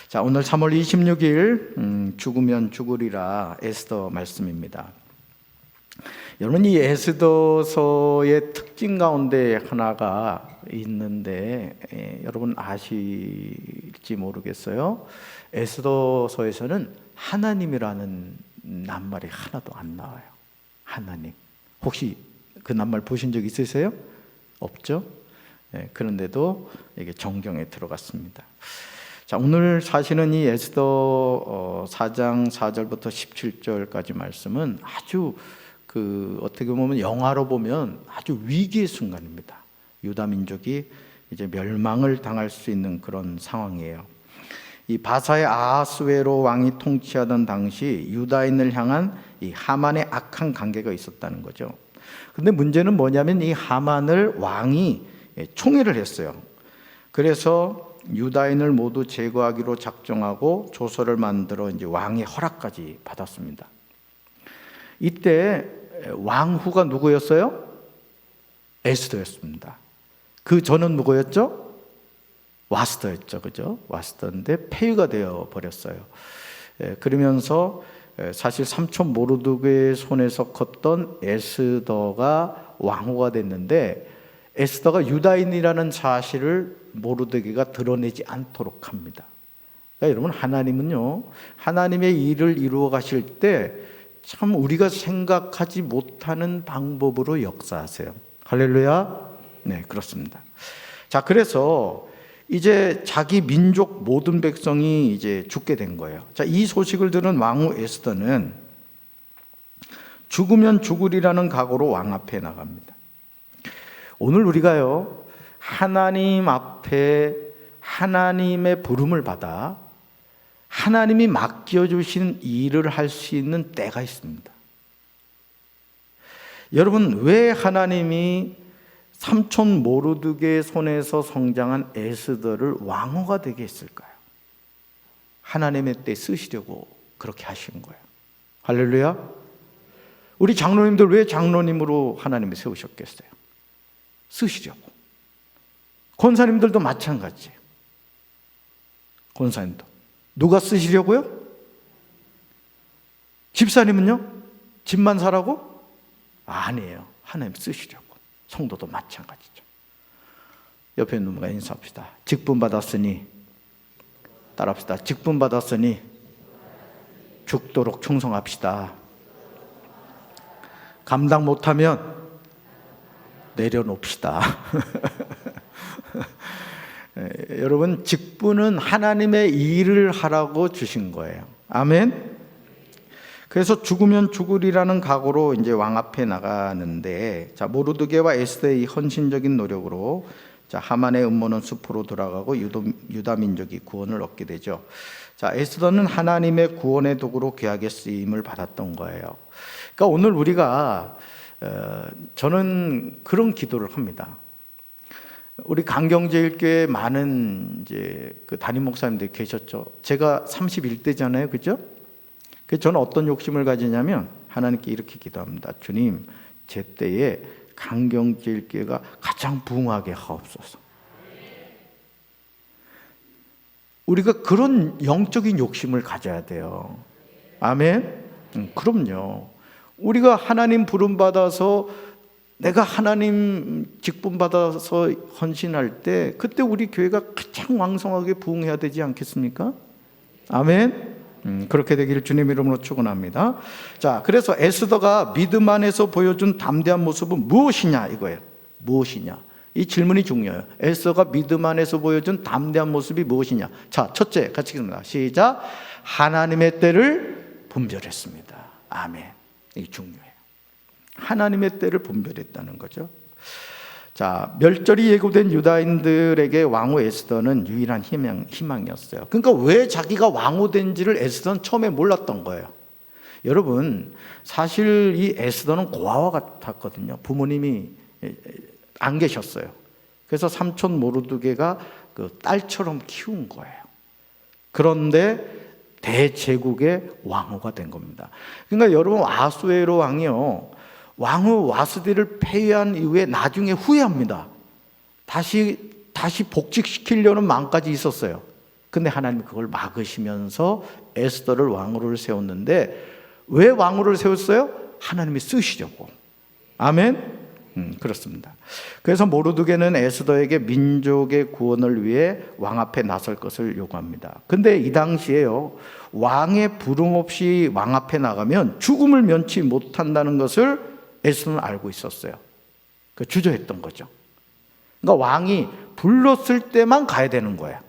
자, 오늘 3월 26일 죽으면 죽으리라 에스더 말씀입니다. 여러분, 이 에스더서의 특징 가운데 하나가 있는데 여러분 아실지 모르겠어요. 에스더서에서는 하나님이라는 낱말이 하나도 안 나와요. 하나님. 혹시 그 낱말 보신 적 있으세요? 없죠? 그런데도 이게 정경에 들어갔습니다. 자, 오늘 사실은 이 에스더 4장 4절부터 17절까지 말씀은 아주 어떻게 보면 영화로 보면 아주 위기의 순간입니다. 유다 민족이 이제 멸망을 당할 수 있는 그런 상황이에요. 이 바사의 아하스웨로 왕이 통치하던 당시 유다인을 향한 이 하만의 악한 관계가 있었다는 거죠. 근데 문제는 뭐냐면 이 하만을 왕이 총애를 했어요. 그래서 유다인을 모두 제거하기로 작정하고 조서를 만들어 이제 왕의 허락까지 받았습니다. 이때 왕후가 누구였어요? 에스더였습니다. 그 전은 누구였죠? 와스더였죠, 그죠? 와스더인데 폐위가 되어 버렸어요. 그러면서 사실 삼촌 모르드게의 손에서 컸던 에스더가 왕후가 됐는데, 에스더가 유다인이라는 사실을 모르드게가 드러내지 않도록 합니다. 그러니까 여러분, 하나님은요, 하나님의 일을 이루어 가실 때 참 우리가 생각하지 못하는 방법으로 역사하세요. 할렐루야. 네, 그렇습니다. 자, 그래서 이제 자기 민족 모든 백성이 이제 죽게 된 거예요. 자, 이 소식을 들은 왕후 에스더는 죽으면 죽으리라는 각오로 왕 앞에 나갑니다. 오늘 우리가요, 하나님 앞에 하나님의 부름을 받아 하나님이 맡겨주신 일을 할 수 있는 때가 있습니다. 여러분, 왜 하나님이 삼촌 모르드게의 손에서 성장한 에스더를 왕후가 되게 했을까요? 하나님의 때 쓰시려고 그렇게 하신 거예요. 할렐루야. 우리 장로님들 왜 장로님으로 하나님이 세우셨겠어요? 쓰시려고. 권사님들도 마찬가지예요. 권사님도 누가 쓰시려고요? 집사님은요? 집만 사라고? 아니에요. 하나님 쓰시려고. 성도도 마찬가지죠. 옆에 있는 분과 인사합시다. 직분 받았으니, 따라합시다. 직분 받았으니 죽도록 충성합시다. 감당 못하면 내려놓읍시다. 여러분, 직분은 하나님의 일을 하라고 주신 거예요. 아멘. 그래서 죽으면 죽으리라는 각오로 이제 왕 앞에 나가는데, 자, 모르드게와 에스더의 헌신적인 노력으로 자, 하만의 음모는 숲으로 돌아가고 유다 민족이 구원을 얻게 되죠. 자, 에스더는 하나님의 구원의 도구로 귀하게 쓰임을 받았던 거예요. 그러니까 오늘 우리가 저는 그런 기도를 합니다. 우리 강경제일교회 많은 이제 그 담임 목사님들이 계셨죠. 제가 31대잖아요, 그죠? 그래서 저는 어떤 욕심을 가지냐면 하나님께 이렇게 기도합니다. 주님, 제 때에 강경제일교회가 가장 부흥하게 하옵소서. 우리가 그런 영적인 욕심을 가져야 돼요. 아멘. 그럼요. 우리가 하나님 부름 받아서, 내가 하나님 직분 받아서 헌신할 때, 그때 우리 교회가 가장 왕성하게 부흥해야 되지 않겠습니까? 아멘. 그렇게 되기를 주님 이름으로 축원합니다. 자, 그래서 에스더가 믿음 안에서 보여준 담대한 모습은 무엇이냐, 이거예요. 무엇이냐? 이 질문이 중요해요. 에스더가 믿음 안에서 보여준 담대한 모습이 무엇이냐? 자, 첫째, 같이 읽습니다. 시작. 하나님의 때를 분별했습니다. 아멘. 이게 중요해요. 하나님의 때를 분별했다는 거죠. 자, 멸절이 예고된 유다인들에게 왕후 에스더는 유일한 희망이었어요. 그러니까 왜 자기가 왕후 된지를 에스더는 처음에 몰랐던 거예요. 여러분, 사실 이 에스더는 고아와 같았거든요. 부모님이 안 계셨어요. 그래서 삼촌 모르드게가 그 딸처럼 키운 거예요. 그런데 대제국의 왕후가 된 겁니다. 그러니까 여러분, 아하스웨로 왕이요, 왕후 와스디를 폐위한 이후에 나중에 후회합니다. 다시 복직시키려는 마음까지 있었어요. 근데 하나님이 그걸 막으시면서 에스더를 왕으로 세웠는데 왜 왕으로 세웠어요? 하나님이 쓰시려고. 아멘? 그렇습니다. 그래서 모르드게는 에스더에게 민족의 구원을 위해 왕 앞에 나설 것을 요구합니다. 근데 이 당시에요, 왕의 부름 없이 왕 앞에 나가면 죽음을 면치 못한다는 것을 에스더는 알고 있었어요. 주저했던 거죠. 그러니까 왕이 불렀을 때만 가야 되는 거예요.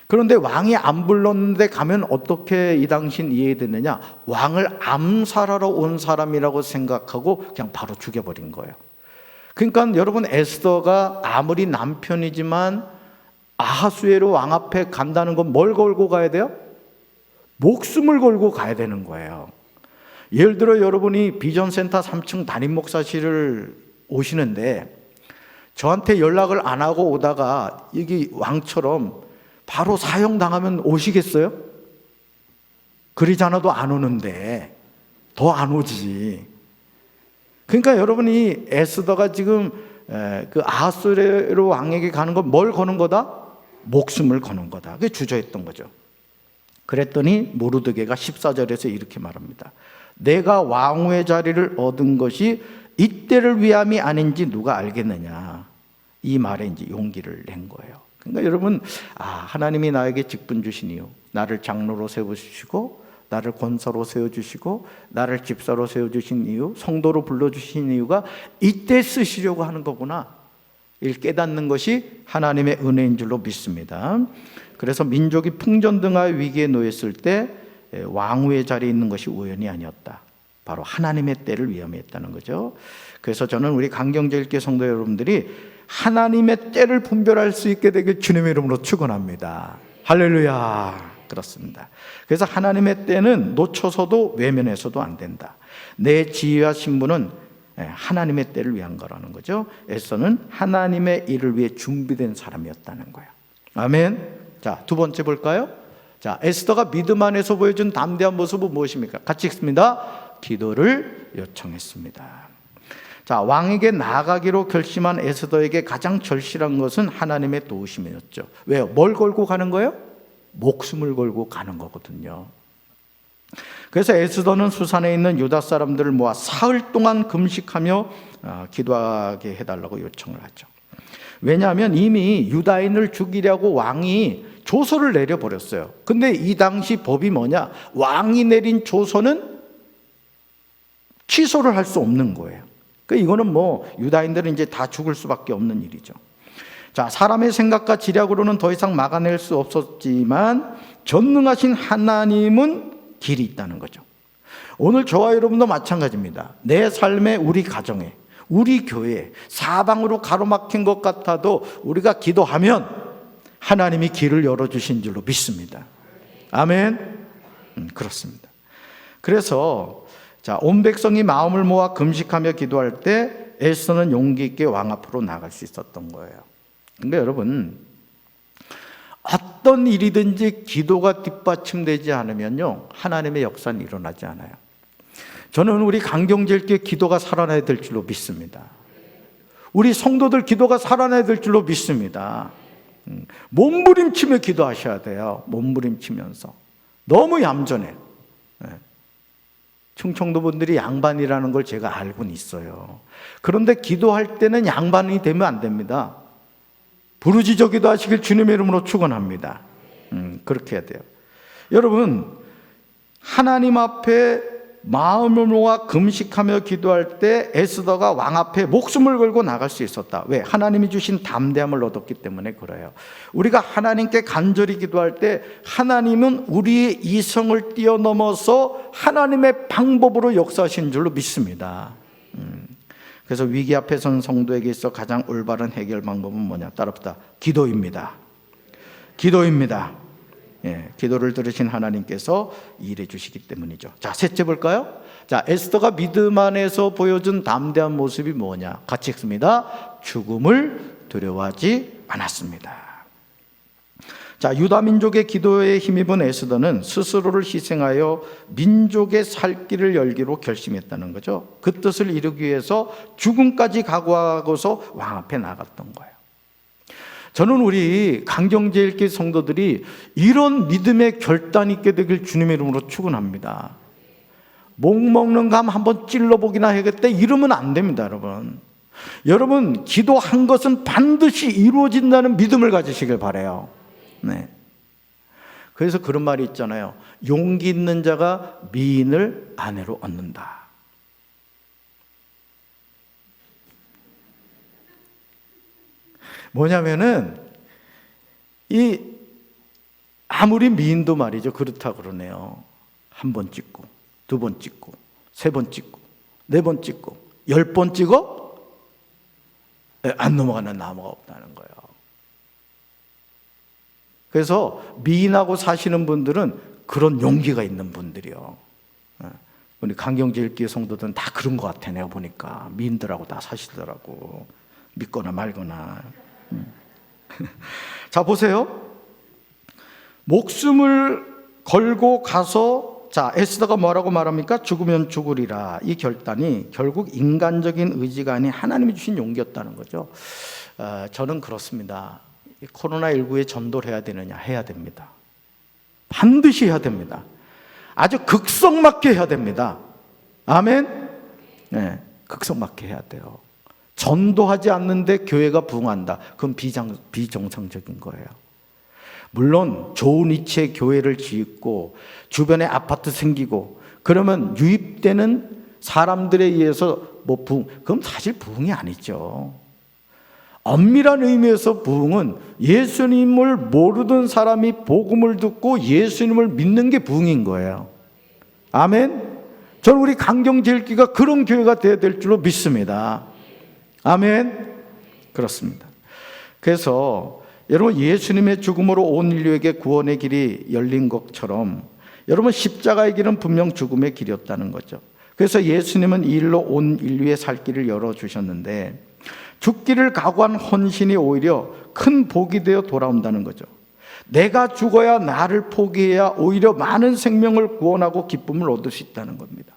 그런데 왕이 안 불렀는데 가면 어떻게 이 당시는 이해됐느냐? 왕을 암살하러 온 사람이라고 생각하고 그냥 바로 죽여버린 거예요. 그러니까 여러분, 에스더가 아무리 남편이지만 아하수에로 왕 앞에 간다는 건 뭘 걸고 가야 돼요? 목숨을 걸고 가야 되는 거예요. 예를 들어 여러분이 비전센터 3층 담임 목사실을 오시는데 저한테 연락을 안 하고 오다가 여기 왕처럼 바로 사형당하면 오시겠어요? 그러지 않아도 안 오는데 더 안 오지. 그러니까 여러분이 에스더가 지금 그 아하수에로 왕에게 가는 건 뭘 거는 거다? 목숨을 거는 거다. 그게 주저했던 거죠. 그랬더니 모르드게가 14절에서 이렇게 말합니다. 내가 왕후의 자리를 얻은 것이 이때를 위함이 아닌지 누가 알겠느냐. 이 말에 이제 용기를 낸 거예요. 그러니까 여러분, 하나님이 나에게 직분 주신 이유, 나를 장로로 세우시고 나를 권사로 세워주시고 나를 집사로 세워주신 이유, 성도로 불러주신 이유가 이때 쓰시려고 하는 거구나, 이를 깨닫는 것이 하나님의 은혜인 줄로 믿습니다. 그래서 민족이 풍전등화의 위기에 놓였을 때 왕후의 자리에 있는 것이 우연이 아니었다. 바로 하나님의 때를 위함했다는 거죠. 그래서 저는 우리 강경제일교회 성도 여러분들이 하나님의 때를 분별할 수 있게 되길 주님의 이름으로 축원합니다. 할렐루야. 그렇습니다. 그래서 하나님의 때는 놓쳐서도 외면해서도 안 된다. 내 지위와 신분은 하나님의 때를 위한 거라는 거죠. 에스더는 하나님의 일을 위해 준비된 사람이었다는 거예요. 아멘. 자, 두 번째 볼까요? 자, 에스더가 믿음 안에서 보여준 담대한 모습은 무엇입니까? 같이 읽습니다. 기도를 요청했습니다. 자, 왕에게 나아가기로 결심한 에스더에게 가장 절실한 것은 하나님의 도우심이었죠. 왜요? 뭘 걸고 가는 거예요? 목숨을 걸고 가는 거거든요. 그래서 에스더는 수산에 있는 유다 사람들을 모아 사흘 동안 금식하며 기도하게 해달라고 요청을 하죠. 왜냐하면 이미 유다인을 죽이려고 왕이 조서를 내려버렸어요. 근데 이 당시 법이 뭐냐? 왕이 내린 조서는 취소를 할 수 없는 거예요. 그러니까 이거는 유다인들은 이제 다 죽을 수밖에 없는 일이죠. 자, 사람의 생각과 지략으로는 더 이상 막아낼 수 없었지만 전능하신 하나님은 길이 있다는 거죠. 오늘 저와 여러분도 마찬가지입니다. 내 삶에, 우리 가정에, 우리 교회에 사방으로 가로막힌 것 같아도 우리가 기도하면 하나님이 길을 열어주신 줄로 믿습니다. 아멘. 그렇습니다. 그래서 온 백성이 마음을 모아 금식하며 기도할 때 에스더는 용기 있게 왕 앞으로 나갈 수 있었던 거예요. 그러니까 여러분, 어떤 일이든지 기도가 뒷받침되지 않으면요, 하나님의 역사는 일어나지 않아요. 저는 우리 강경제일교회 기도가 살아나야 될 줄로 믿습니다. 우리 성도들 기도가 살아나야 될 줄로 믿습니다. 몸부림치며 기도하셔야 돼요. 몸부림치면서. 너무 얌전해. 충청도 분들이 양반이라는 걸 제가 알고는 있어요. 그런데 기도할 때는 양반이 되면 안 됩니다. 부르짖어 기도하시길 주님의 이름으로 축원합니다. 그렇게 해야 돼요. 여러분, 하나님 앞에 마음을 모아 금식하며 기도할 때 에스더가 왕 앞에 목숨을 걸고 나갈 수 있었다. 왜? 하나님이 주신 담대함을 얻었기 때문에 그래요. 우리가 하나님께 간절히 기도할 때 하나님은 우리의 이성을 뛰어넘어서 하나님의 방법으로 역사하신 줄로 믿습니다. 그래서 위기 앞에 선 성도에게 있어 가장 올바른 해결 방법은 뭐냐? 따라붙다. 기도입니다. 기도입니다. 기도를 들으신 하나님께서 일해 주시기 때문이죠. 자, 셋째 볼까요? 자, 에스더가 믿음 안에서 보여준 담대한 모습이 뭐냐? 같이 읽습니다. 죽음을 두려워하지 않았습니다. 자, 유다 민족의 기도에 힘입은 에스더는 스스로를 희생하여 민족의 살 길을 열기로 결심했다는 거죠. 그 뜻을 이루기 위해서 죽음까지 각오하고서 왕 앞에 나갔던 거예요. 저는 우리 강경제일교회 성도들이 이런 믿음의 결단이 있게 되길 주님의 이름으로 축원합니다. 목 먹는 감 한번 찔러보기나 해야겠다 이러면 안 됩니다, 여러분. 여러분, 기도한 것은 반드시 이루어진다는 믿음을 가지시길 바라요. 네. 그래서 그런 말이 있잖아요. 용기 있는 자가 미인을 아내로 얻는다. 뭐냐면은 아무리 미인도 말이죠, 그렇다 그러네요. 한 번 찍고, 두 번 찍고, 세 번 찍고, 네 번 찍고, 10번 찍어 안 넘어가는 나무가 없다는 거예요. 그래서 미인하고 사시는 분들은 그런 용기가 있는 분들이요. 우리 강경제일교회 성도들은 다 그런 것 같아. 내가 보니까 미인들하고 다 사시더라고. 믿거나 말거나. 자, 보세요. 목숨을 걸고 가서, 자, 에스더가 뭐라고 말합니까? 죽으면 죽으리라. 이 결단이 결국 인간적인 의지가 아닌 하나님이 주신 용기였다는 거죠. 저는 그렇습니다. 코로나19에 전도를 해야 되느냐? 해야 됩니다. 반드시 해야 됩니다. 아주 극성맞게 해야 됩니다. 아멘? 네, 극성맞게 해야 돼요. 전도하지 않는데 교회가 부흥한다. 그건 비정상적인 거예요. 물론 좋은 위치에 교회를 짓고 주변에 아파트 생기고 그러면 유입되는 사람들에 의해서 그럼 사실 부흥이 아니죠. 엄밀한 의미에서 부흥은 예수님을 모르던 사람이 복음을 듣고 예수님을 믿는 게 부흥인 거예요. 아멘? 저는 우리 강경제일교회가 그런 교회가 되어야 될 줄로 믿습니다. 아멘? 그렇습니다. 그래서 여러분, 예수님의 죽음으로 온 인류에게 구원의 길이 열린 것처럼 여러분, 십자가의 길은 분명 죽음의 길이었다는 거죠. 그래서 예수님은 이 일로 온 인류의 살 길을 열어주셨는데 죽기를 각오한 헌신이 오히려 큰 복이 되어 돌아온다는 거죠. 내가 죽어야 나를 포기해야 오히려 많은 생명을 구원하고 기쁨을 얻을 수 있다는 겁니다.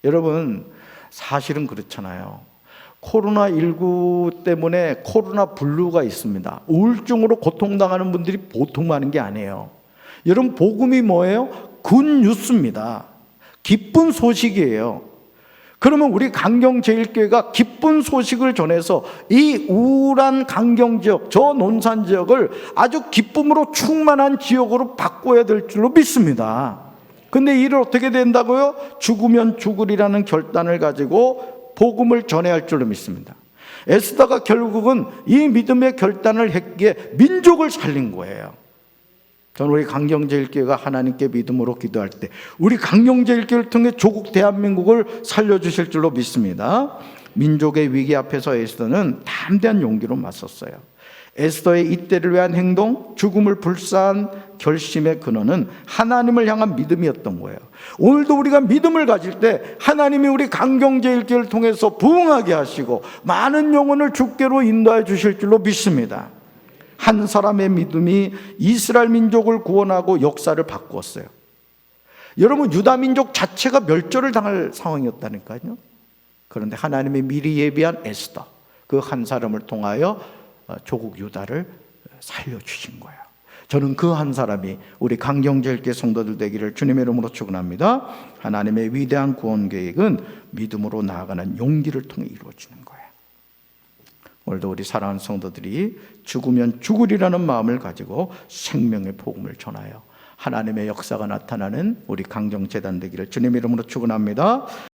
여러분, 사실은 그렇잖아요. 코로나19 때문에 코로나 블루가 있습니다. 우울증으로 고통당하는 분들이 보통 많은 게 아니에요. 여러분, 복음이 뭐예요? 굿뉴스입니다. 기쁜 소식이에요. 그러면 우리 강경제일교회가 기쁜 소식을 전해서 이 우울한 강경지역, 저 논산지역을 아주 기쁨으로 충만한 지역으로 바꿔야 될 줄로 믿습니다. 근데 이 일을 어떻게 된다고요? 죽으면 죽으리라는 결단을 가지고 복음을 전해야 할 줄로 믿습니다. 에스더가 결국은 이 믿음의 결단을 했기에 민족을 살린 거예요. 저는 우리 강경제일교회가 하나님께 믿음으로 기도할 때 우리 강경제일교회를 통해 조국 대한민국을 살려주실 줄로 믿습니다. 민족의 위기 앞에서 에스더는 담대한 용기로 맞섰어요. 에스더의 이때를 위한 행동, 죽음을 불사한 결심의 근원은 하나님을 향한 믿음이었던 거예요. 오늘도 우리가 믿음을 가질 때 하나님이 우리 강경제일교회를 통해서 부흥하게 하시고 많은 영혼을 주께로 인도해 주실 줄로 믿습니다. 한 사람의 믿음이 이스라엘 민족을 구원하고 역사를 바꾸었어요. 여러분, 유다 민족 자체가 멸절을 당할 상황이었다니까요. 그런데 하나님이 미리 예비한 에스더, 그 한 사람을 통하여 조국 유다를 살려주신 거예요. 저는 그 한 사람이 우리 강경제일교회 성도들 되기를 주님의 이름으로 축원합니다. 하나님의 위대한 구원 계획은 믿음으로 나아가는 용기를 통해 이루어지는 거예요. 오늘도 우리 사랑하는 성도들이 죽으면 죽으리라는 마음을 가지고 생명의 복음을 전하여 하나님의 역사가 나타나는 우리 강경재단 되기를 주님의 이름으로 축원합니다.